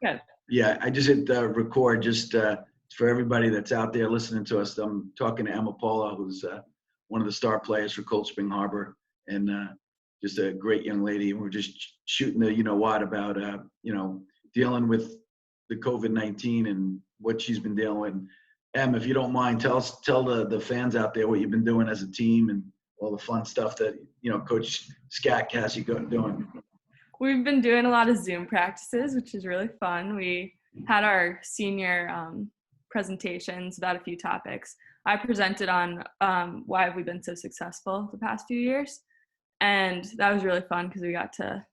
Good. Yeah, I just hit record just for everybody that's out there listening to us. I'm talking to Emma Polo, who's one of the star players for Cold Spring Harbor, and just a great young lady. And we're just shooting the what about dealing with the COVID-19 and what she's been dealing with. Em, if you don't mind, tell the fans out there what you've been doing as a team and all the fun stuff that Coach Scat has you doing. We've been doing a lot of Zoom practices, which is really fun. We had our senior presentations about a few topics. I presented on why have we been so successful the past few years, and that was really fun because we got to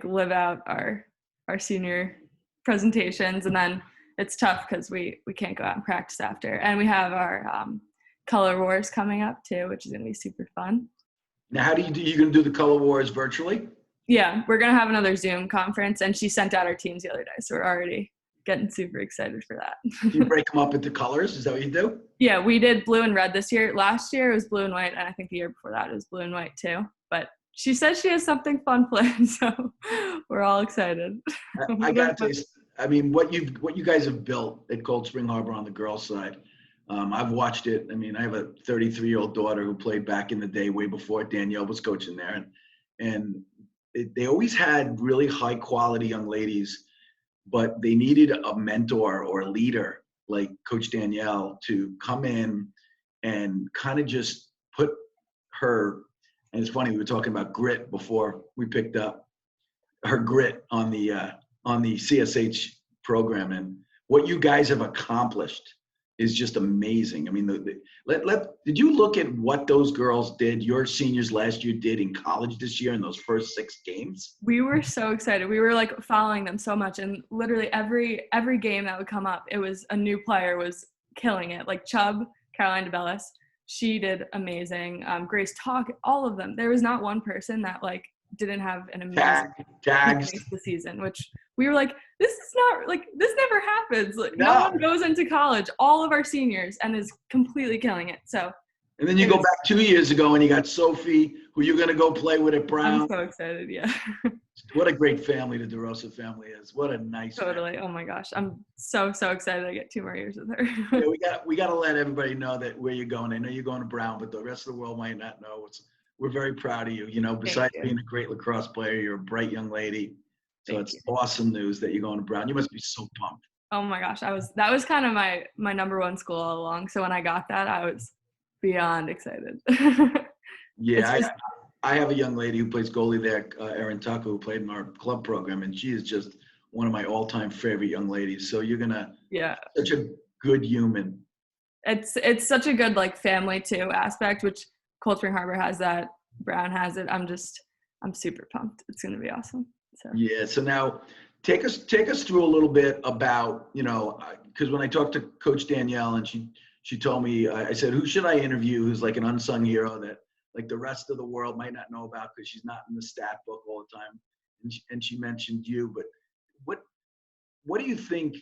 live out our senior presentations. And then it's tough because we can't go out and practice after. And we have our color wars coming up too, which is going to be super fun. Now, how do you going to do the color wars virtually? Yeah, we're going to have another Zoom conference, and she sent out our teams the other day, so we're already getting super excited for that. Do you break them up into colors? Is that what you do? Yeah, we did blue and red this year. Last year it was blue and white, and I think the year before that it was blue and white too. But she says she has something fun planned, so we're all excited. I got to tell you, I mean, what you guys have built at Cold Spring Harbor on the girls' side, I've watched it. I mean, I have a 33-year-old daughter who played back in the day, way before Danielle was coaching there, and they always had really high-quality young ladies, but they needed a mentor or a leader like Coach Danielle to come in and kind of just put her. And it's funny, we were talking about grit before we picked up her grit on the CSH program, and what you guys have accomplished is just amazing. I mean, did you look at what those girls did, your seniors last year did in college this year in those first 6 games? We were so excited. We were following them so much, and literally every game that would come up, it was a new player was killing it. Like Chubb, Caroline DeBellis, she did amazing. Grace Talk, all of them. There was not one person that didn't have an amazing tags the season, which we were like, this is not this never happens. No one goes into college, all of our seniors, and is completely killing it. So and then you go back 2 years ago and you got Sophie, who you're going to go play with at Brown. I'm so excited. Yeah. What a great family the DeRosa family is. What a nice totally family. Oh my gosh, I'm so excited I get 2 more years with her. Yeah, we got to let everybody know that where you're going. I know you're going to Brown, but the rest of the world might not know. We're very proud of you. Besides being a great lacrosse player, you're a bright young lady. So it's awesome news that you're going to Brown. You must be so pumped. Oh my gosh, that was kind of my number one school all along. So when I got that, I was beyond excited. Yeah, I have a young lady who plays goalie there, Erin Tucker, who played in our club program, and she is just one of my all-time favorite young ladies. So you're gonna such a good human. It's such a good family too aspect, which Cold Spring Harbor has that, Brown has it. I'm super pumped. It's gonna be awesome. So. Yeah. So now take us through a little bit about, because when I talked to Coach Danielle and she told me, I said, who should I interview who's like an unsung hero that the rest of the world might not know about because she's not in the stat book all the time. And she mentioned you, but what do you think?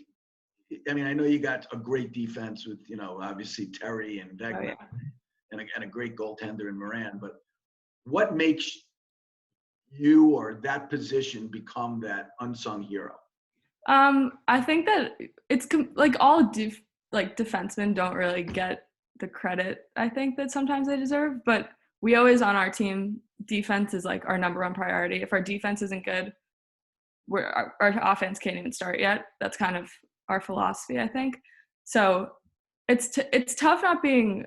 I mean, I know you got a great defense with, obviously Terry and Vegna and a great goaltender in Moran, but what makes you or that position become that unsung hero? I think that it's all defensemen don't really get the credit I think that sometimes they deserve, but we always on our team, defense is our number one priority. If our defense isn't good, our offense can't even start yet. That's kind of our philosophy, I think. So it's tough not being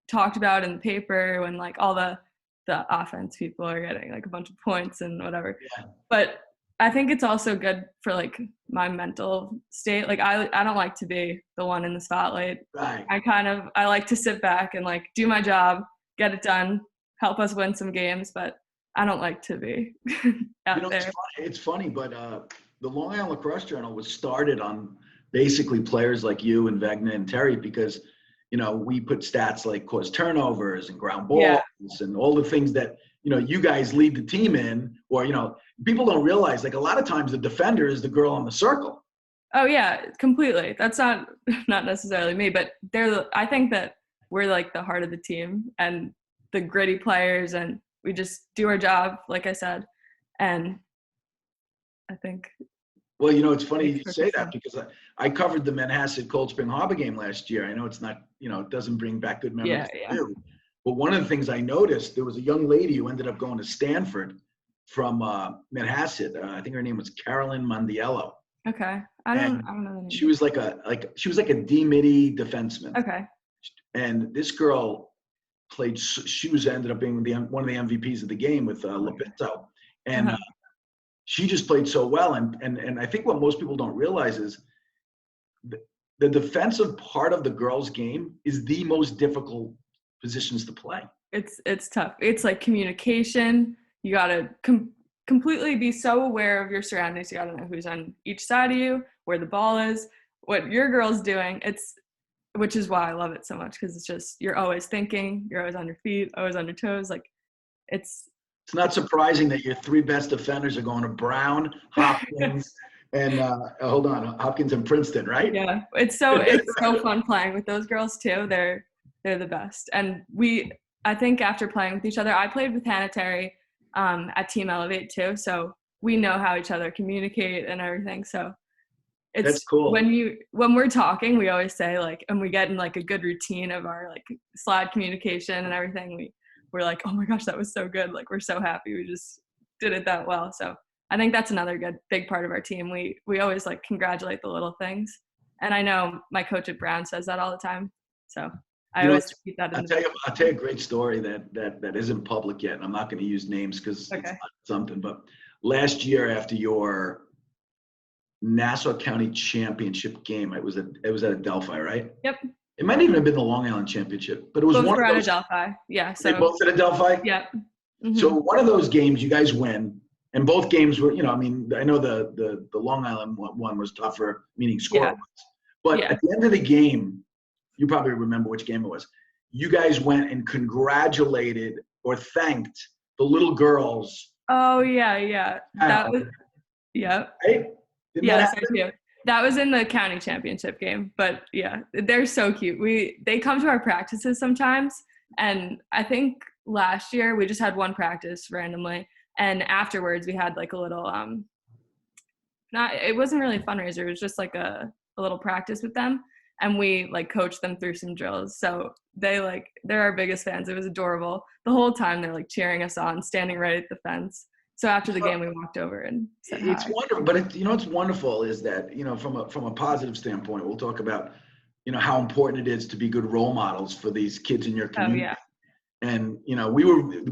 talked about in the paper when all the offense people are getting a bunch of points and whatever. Yeah. But I think it's also good for my mental state. I don't like to be the one in the spotlight. Right. I like to sit back and do my job, get it done, help us win some games, but I don't like to be out there. It's funny, but the Long Island Lacrosse Journal was started on basically players like you and Vegna and Terry because we put stats like caused turnovers and ground balls and all the things that, you guys lead the team in, or, people don't realize, a lot of times the defender is the girl on the circle. Oh yeah, completely. That's not necessarily me, but I think that we're the heart of the team and the gritty players, and we just do our job, like I said. And I think Well, it's funny makes you say perfect that sense. because I covered the Manhasset Cold Spring Harbor game last year. I know it's not, it doesn't bring back good Yeah, memories yeah. to you. But one of the things I noticed, there was a young lady who ended up going to Stanford from Manhasset. I think her name was Carolyn Mondiello. Okay. And I don't know the she name. was like a D midi defenseman. Okay. And this girl she was ended up being one of the MVPs of the game with Lopito. And Uh-huh. she just played so well. And I think what most people don't realize is the defensive part of the girls' game is the most difficult positions to play. It's tough. It's like communication. You gotta completely be so aware of your surroundings. You gotta know who's on each side of you, where the ball is, what your girl's doing. Which is why I love it so much, because it's just you're always thinking, you're always on your feet, always on your toes. Like it's It's not surprising that your three best defenders are going to Brown, Hopkins, and Hopkins and Princeton, right? yeah. It's so fun playing with those girls too. They're the best. And I think after playing with each other, I played with Hannah Terry at Team Elevate too. So we know how each other communicate and everything. So That's it's cool. when we're talking, we always say like, and we get in like a good routine of our like slide communication and everything. We're like, oh my gosh, that was so good. Like we're so happy we just did it that well. So I think that's another big part of our team. We always like congratulate the little things. And I know my coach at Brown says that all the time. So I You know, always keep that in I'll the tell back. you, I'll tell you a great story that isn't public yet, and I'm not going to use names because it's Okay. not something. But last year, after your Nassau County Championship game, it was at Adelphi, right? Yep. It might even have been the Long Island Championship, but it was Both one were of at those. Adelphi. Yeah. They So both at Adelphi. yep. So Mm-hmm. one of those games you guys win, and both games were, I mean, I know the Long Island one was tougher, meaning Yeah. score-wise. But Yeah. at the end of the game, you probably remember which game it was. You guys went and congratulated or thanked the little girls. Oh yeah, yeah. That was yep. Right? Didn't that Yes, I happen? do. That was in the county championship game, but yeah, they're so cute. They come to our practices sometimes, and I think last year we just had one practice randomly, and afterwards we had like a little not it wasn't really a fundraiser, it was just like a little practice with them, and we like coached them through some drills. So they're our biggest fans. It was adorable. The whole time they're like cheering us on, standing right at the fence. So after the game we walked over and said It's hi. wonderful, but what's wonderful is that from a positive standpoint, we'll talk about how important it is to be good role models for these kids in your Oh community. yeah. And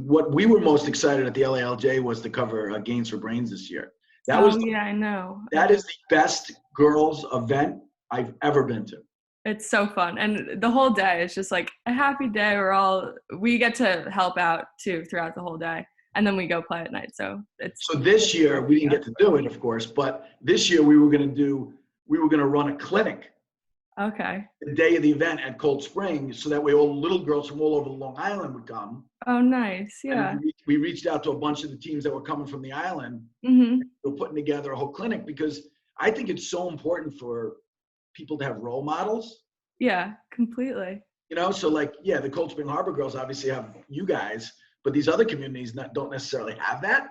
what we were most excited at the LILJ was to cover Gains for Brains this year. Oh yeah, I know. That is the best girls event I've ever been to. It's so fun. And the whole day is just like a happy day. We get to help out too throughout the whole day. And then we go play at night. So So this year we didn't get to do it, of course, but this year we were going to run a clinic okay. the day of the event at Cold Spring, so that way all the little girls from all over Long Island would come. Oh, nice. Yeah. And we reached out to a bunch of the teams that were coming from the island. Mm-hmm. We're putting together a whole clinic because I think it's so important for people to have role models. Yeah, completely. So like, yeah, the Cold Spring Harbor girls obviously have you guys, but these other communities don't necessarily have that.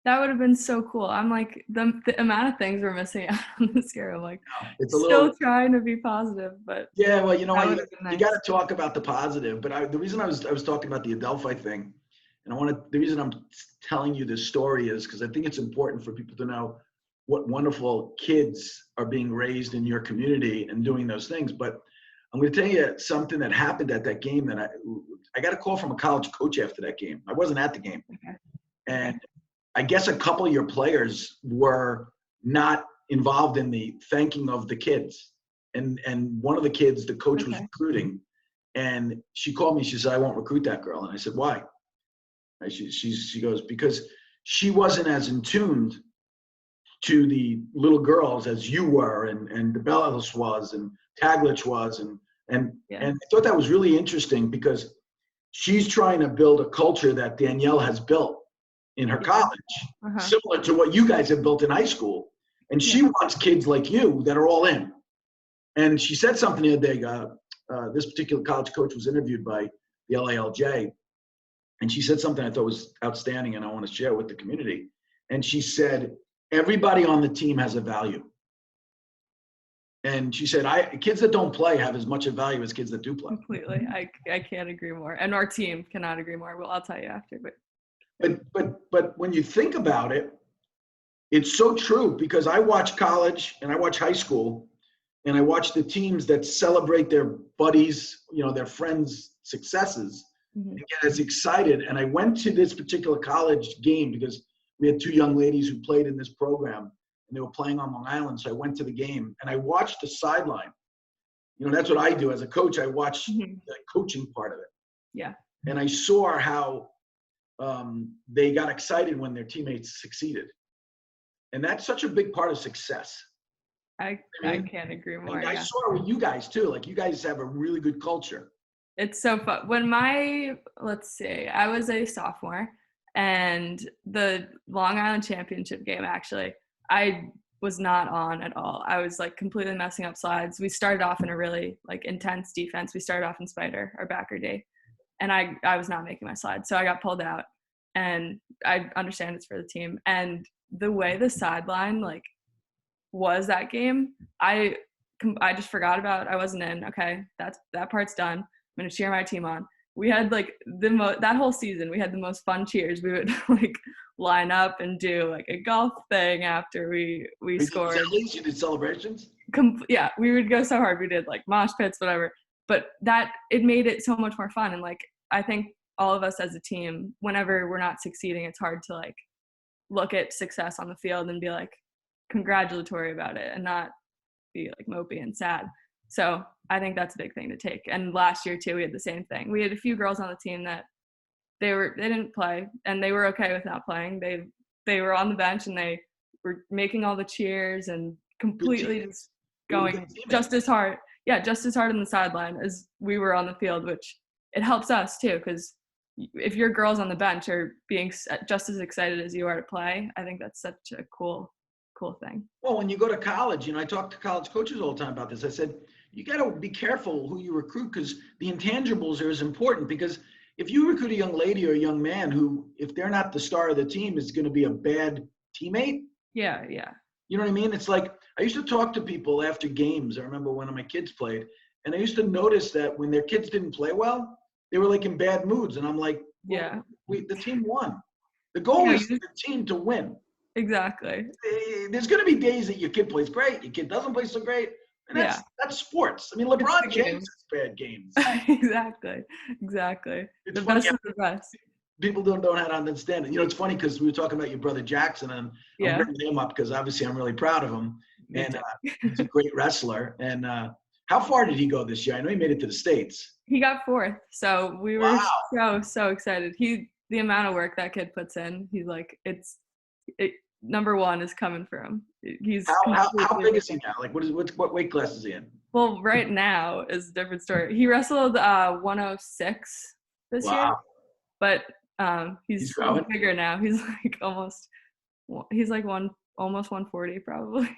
That would have been so cool. I'm like, the amount of things we're missing out on this year. I'm like, It's a still little, trying to be positive, but yeah, well, you know that what, would have been you nice. got to talk about the positive, but the reason I was talking about the Adelphi thing, and the reason I'm telling you this story is because I think it's important for people to know what wonderful kids are being raised in your community and doing those things. But I'm going to tell you something that happened at that game that I got a call from a college coach after that game. I wasn't at the game. Okay. And I guess a couple of your players were not involved in the thanking of the kids. And one of the kids, the coach was recruiting, and she called me. She said, "I won't recruit that girl." And I said, "Why?" And she goes, "Because she wasn't as in tuned to the little girls as you were, and DeBellis was, and Taglich was, and I thought that was really interesting because she's trying to build a culture that Danielle has built in her college, similar to what you guys have built in high school. And she wants kids like you that are all in." And she said something the other day. This particular college coach was interviewed by the LILJ, and she said something I thought was outstanding, and I want to share with the community. And she said, everybody on the team has a value. And she said, kids that don't play have as much a value as kids that do play. Completely. I can't agree more. And our team cannot agree more. Well, I'll tell you after. But when you think about it, it's so true, because I watch college and I watch high school, and I watch the teams that celebrate their buddies, their friends' successes, and get as excited. And I went to this particular college game because we had two young ladies who played in this program, and they were playing on Long Island. So I went to the game and I watched the sideline. That's what I do as a coach. I watch the coaching part of it. Yeah. And I saw how they got excited when their teammates succeeded. And that's such a big part of success. I can't agree more. I saw it with you guys too. Like, you guys have a really good culture. It's so fun. When I was a sophomore, and the Long Island championship game, actually, I was not on at all. I was like completely messing up slides. We started off in a really like intense defense. We started off in Spider, our backer D, and I was not making my slides. So I got pulled out, and I understand it's for the team. And the way the sideline like was that game, I just forgot about. I wasn't in. Okay, that part's done. I'm gonna cheer my team on. We had like that whole season, we had the most fun cheers. We would like line up and do like a golf thing after we scored. You did celebrations? Yeah, we would go so hard. We did like mosh pits, whatever. But it made it so much more fun. And like, I think all of us as a team, whenever we're not succeeding, it's hard to like look at success on the field and be like congratulatory about it and not be like mopey and sad. So I think that's a big thing to take. And last year too, we had the same thing. We had a few girls on the team that they didn't play, and they were okay with not playing. They were on the bench and they were making all the cheers and completely just going just as hard. Yeah, just as hard on the sideline as we were on the field, which it helps us too, because if your girls on the bench are being just as excited as you are to play, I think that's such a cool thing. Well, when you go to college, I talk to college coaches all the time about this. I said, you got to be careful who you recruit, because the intangibles are as important. Because if you recruit a young lady or a young man who, if they're not the star of the team, is going to be a bad teammate. Yeah. You know what I mean? It's like, I used to talk to people after games. I remember one of my kids played, and I used to notice that when their kids didn't play well, they were like in bad moods. And I'm like, well, the team won. The goal is for the team to win. Exactly. There's going to be days that your kid plays great, your kid doesn't play so great. And that's sports. I mean, LeBron James has bad games. Exactly. It's the funny, best of the best. People don't know how to understand it. It's funny because we were talking about your brother Jackson, and I'm bringing him up because obviously I'm really proud of him. And he's a great wrestler. And how far did he go this year? I know he made it to the States. He got 4th. So we were so excited. The amount of work that kid puts in, he's like, number one is coming for him. He's how big is he now? Like, what weight class is he in? Well, right now is a different story. He wrestled 106 this year, but he's bigger now. He's like almost 140 probably.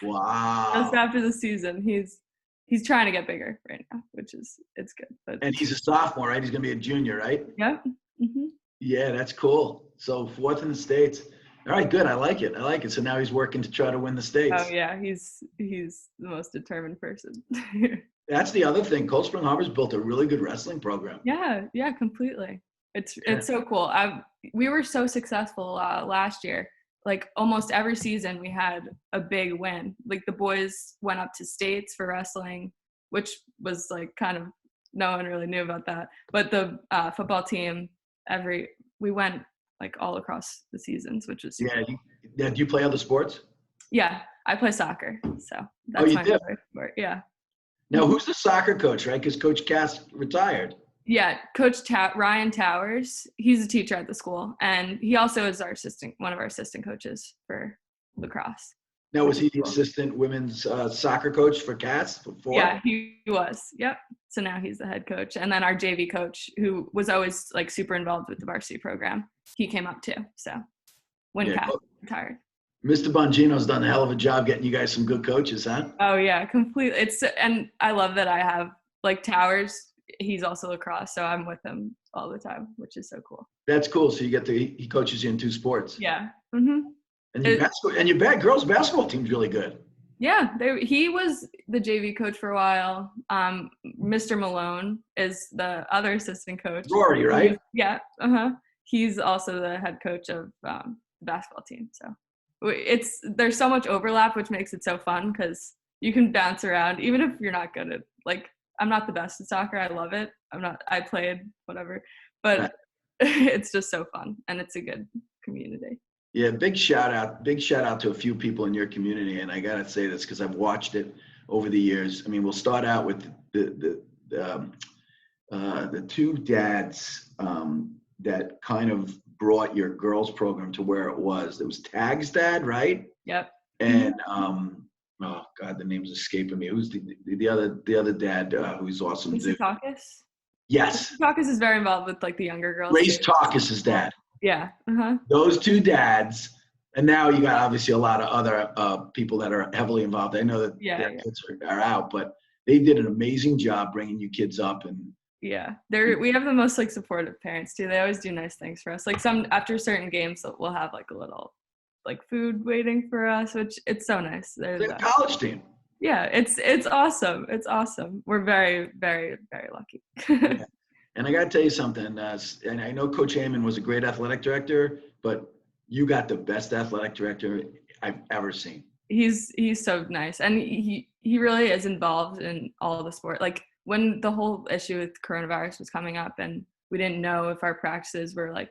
Wow. Just after the season, he's trying to get bigger right now, it's good. But and he's a sophomore, right? He's gonna be a junior, right? Yep. Mm-hmm. Yeah, that's cool. So 4th in the States. All right, good. I like it. So now he's working to try to win the States. Oh yeah, he's the most determined person. That's the other thing. Cold Spring Harbor's built a really good wrestling program. Yeah, completely. It's so cool. We were so successful last year. Like almost every season we had a big win. Like the boys went up to states for wrestling, which was like kind of, no one really knew about that. But the football team, we went like all across the seasons, which is do you play other sports? Yeah, I play soccer, so that's my favorite sport. Yeah. Now, who's the soccer coach, right? Because Coach Cass retired. Yeah, Coach Ryan Towers. He's a teacher at the school, and he also is one of our assistant coaches for lacrosse. Now, was he the assistant women's soccer coach for Cass before? Yeah, he was. Yep. So now he's the head coach. And then our JV coach, who was always like super involved with the varsity program, he came up too. So when Cass retired. Mr. Bongino's done a hell of a job getting you guys some good coaches, huh? Oh yeah, completely. And I love that I have like Towers. He's also lacrosse, so I'm with him all the time, which is so cool. That's cool. So he coaches you in 2 sports. Yeah. Mm-hmm. And your girls basketball team's really good. Yeah, he was the JV coach for a while. Mr. Malone is the other assistant coach. Rory, right? Yeah. He's also the head coach of the basketball team. So there's so much overlap, which makes it so fun because you can bounce around, even if you're not good at, like, I'm not the best at soccer. I love it. I played whatever, but it's just so fun and it's a good community. Yeah, big shout out to a few people in your community, and I gotta say this because I've watched it over the years. I mean, we'll start out with the two dads that kind of brought your girls program to where it was. It was Tag's dad, right? Yep. And oh God, the name's escaping me. Who's the other dad who's awesome? Mr. Takis? Yes. Mr. Takis is very involved with, like, the younger girls. Grace Takis' dad. Yeah. Those two dads, and now you got obviously a lot of other people that are heavily involved. I know that their kids are out, but they did an amazing job bringing you kids up. And yeah, we have the most, like, supportive parents too. They always do nice things for us. Like, after certain games, we'll have, like, a little, like, food waiting for us, which it's so nice. They're a college team. Yeah, it's awesome. It's awesome. We're very, very, very lucky. Yeah. And I got to tell you something, and I know Coach Heyman was a great athletic director, but you got the best athletic director I've ever seen. He's so nice, and he really is involved in all of the sport. Like, when the whole issue with coronavirus was coming up and we didn't know if our practices were like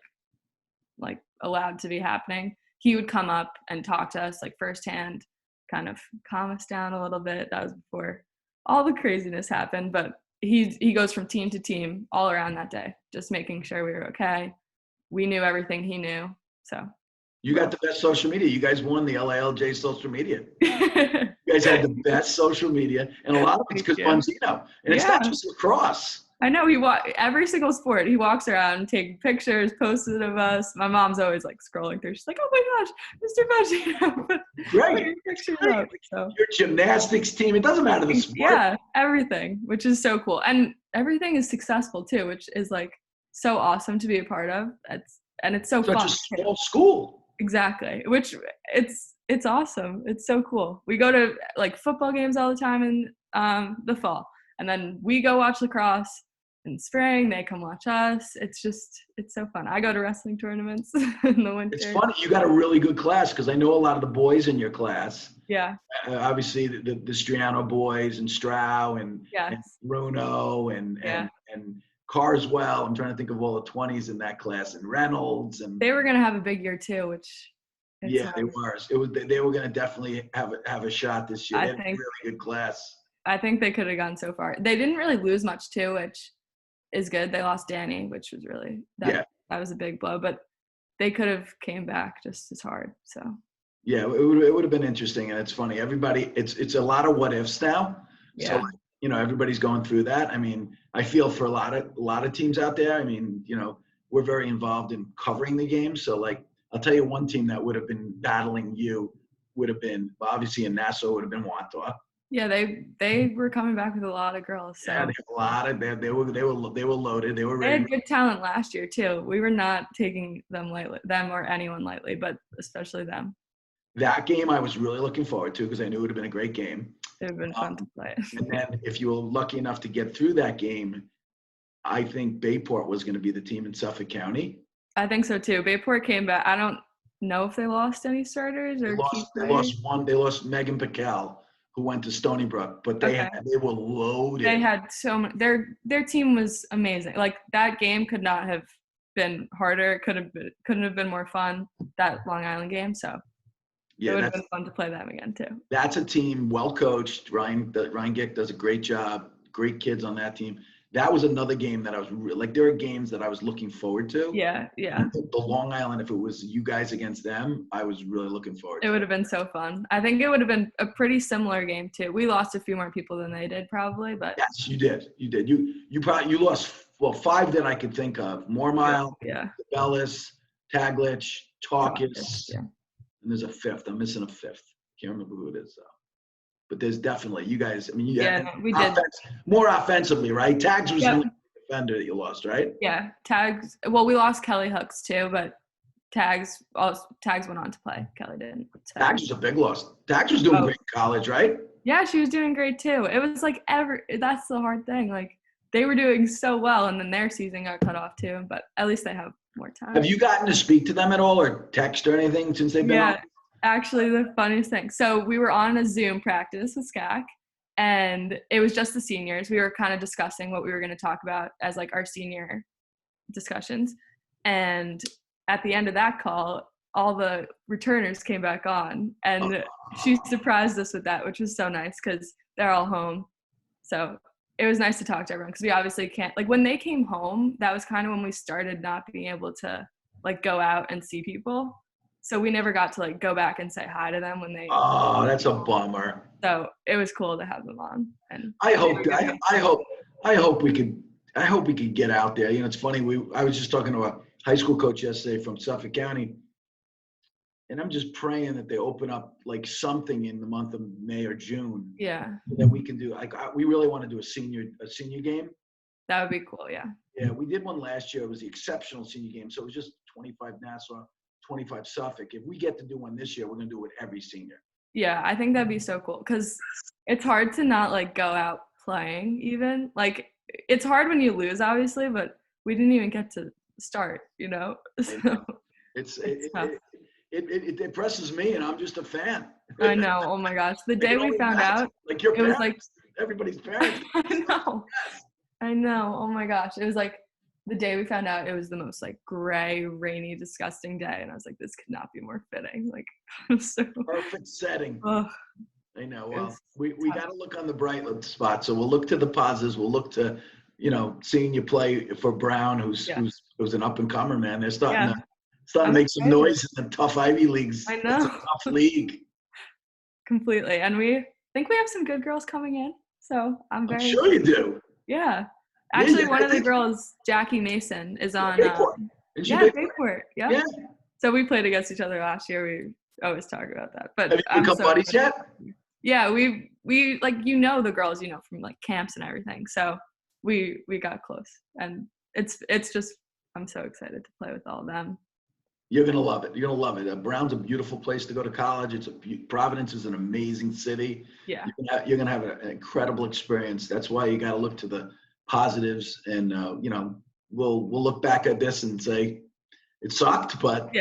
allowed to be happening, he would come up and talk to us, like, firsthand, kind of calm us down a little bit. That was before all the craziness happened, but he goes from team to team all around that day, just making sure we were okay. We knew everything he knew. So you got the best social media. You guys won the LILJ social media. You guys had the best social media, and a lot of it's because Bonzino. And it's not just lacrosse. I know every single sport. He walks around, taking pictures, posted of us. My mom's always, like, scrolling through. She's like, "Oh my gosh, Mr. Bonzino!" Great. Up, so. Your gymnastics team. It doesn't matter the sport. Yeah, everything, which is so cool, and everything is successful too, which is, like, so awesome to be a part of. It's so fun. Such a small school. Exactly, which it's awesome. It's so cool. We go to, like, football games all the time in the fall, and then we go watch lacrosse in spring. They come watch us. It's so fun. I go to wrestling tournaments in the winter. It's funny. You got a really good class because I know a lot of the boys in your class. Yeah. Obviously the Striano boys and Strau and Bruno and Carswell. I'm trying to think of all the 20s in that class, and Reynolds, and they were gonna have a big year too, which they were. They were gonna definitely have a shot this year. They had a really good class. I think they could have gone so far. They didn't really lose much too, which is good. They lost Danny, which was really that was a big blow, but they could have came back just as hard. So yeah, it would have been interesting, and it's funny. Everybody, it's a lot of what ifs now. Yeah. So, you know, everybody's going through that. I mean, I feel for a lot of teams out there. I mean, you know, we're very involved in covering the game. So, like, I'll tell you one team that would have been battling you would have been, obviously in Nassau, would have been Wantaw. Yeah, they were coming back with a lot of girls. So. Yeah, they have a lot of they were loaded. They were ready. They had good talent last year too. We were not taking them or anyone lightly, but especially them. That game I was really looking forward to because I knew it would have been a great game. It would have been fun to play. And then if you were lucky enough to get through that game, I think Bayport was going to be the team in Suffolk County. I think so too. Bayport came back. I don't know if they lost any starters or they lost one. They lost Megan Piquel, who went to Stony Brook, but they were loaded. They had so many. Their team was amazing. Like, that game could not have been harder. It couldn't have been more fun, that Long Island game. So it would have been fun to play them again too. That's a team well coached. Ryan Gick does a great job. Great kids on that team. That was another game that I was like. There are games that I was looking forward to. Yeah. The Long Island, if it was you guys against them, I was really looking forward to it. It would have been so fun. I think it would have been a pretty similar game too. We lost a few more people than they did probably, but yes, you did. You lost 5 that I could think of. Mormile, Bellis, Taglich, Talkis, and there's a 5th. I'm missing a 5th. Can't remember who it is though. But there's definitely you guys. I mean, we did more offensively, right? Tags was the only defender that you lost, right? Yeah, Tags. Well, we lost Kelly Hooks too, but Tags went on to play. Kelly didn't. So. Tags was a big loss. Tags was doing great in college, right? Yeah, she was doing great too. It was like that's the hard thing. Like they were doing so well, and then their season got cut off too. But at least they have more time. Have you gotten to speak to them at all, or text or anything since they've been on? Yeah, actually, the funniest thing. So we were on a Zoom practice with SCAC, and it was just the seniors. We were kind of discussing what we were going to talk about as like our senior discussions. And at the end of that call, all the returners came back on, and she surprised us with that, which was so nice because they're all home. So it was nice to talk to everyone because we obviously can't, like when they came home, that was kind of when we started not being able to like go out and see people. So we never got to like go back and say hi to them when they. Oh, that's a bummer. So it was cool to have them on. And I hope we could get out there. You know, it's funny. I was just talking to a high school coach yesterday from Suffolk County, and I'm just praying that they open up like something in the month of May or June. Yeah. That we can do. Like we really want to do a senior game. That would be cool. Yeah. Yeah, we did one last year. It was the exceptional senior game. So it was just 25 Nassau, 25 Suffolk. If we get to do one this year, we're going to do it with every senior. Yeah, I think that'd be so cool because it's hard to not like go out playing even. Like it's hard when you lose, obviously, but we didn't even get to start, you know? So it depresses me, and I'm just a fan. I know. Oh my gosh. The day we found out, like your parents, was like everybody's parents. I know. Oh my gosh. It was like the day we found out, it was the most like gray, rainy, disgusting day. And I was like, this could not be more fitting. Like, so perfect setting. Ugh. I know. Well, we got to look on the bright spot. So we'll look to the positives. We'll look to, you know, seeing you play for Brown, who's an up and comer, man. They're starting to make some noise in the tough Ivy leagues. I know. It's a tough league. Completely. And we think we have some good girls coming in. So I'm sure you do. Yeah. Actually, one of the girls, Jackie Mason, is on. Bayport. Yeah. So we played against each other last year. We always talk about that. But have you become buddies yet? Yeah, we like the girls, from like camps and everything. So we got close, and it's just I'm so excited to play with all of them. You're gonna love it. You're gonna love it. Brown's a beautiful place to go to college. Providence is an amazing city. Yeah. You're gonna have an incredible experience. That's why you got to look to the positives, and we'll look back at this and say it sucked, but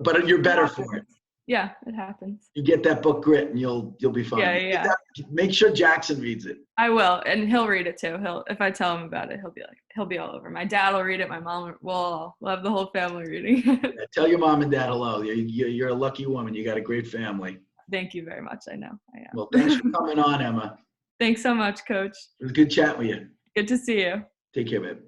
but you're better for it. Yeah, it happens. You get that book Grit, and you'll be fine. Yeah. Make sure Jackson reads it. I will, and he'll read it too. If I tell him about it, he'll be all over. My dad will read it. My mom we'll have the whole family reading it. Yeah, tell your mom and dad hello. You're a lucky woman. You got a great family. Thank you very much. I know I am. Well, thanks for coming on, Emma. Thanks so much, Coach. It was good chatting with you. Good to see you. Take care, babe.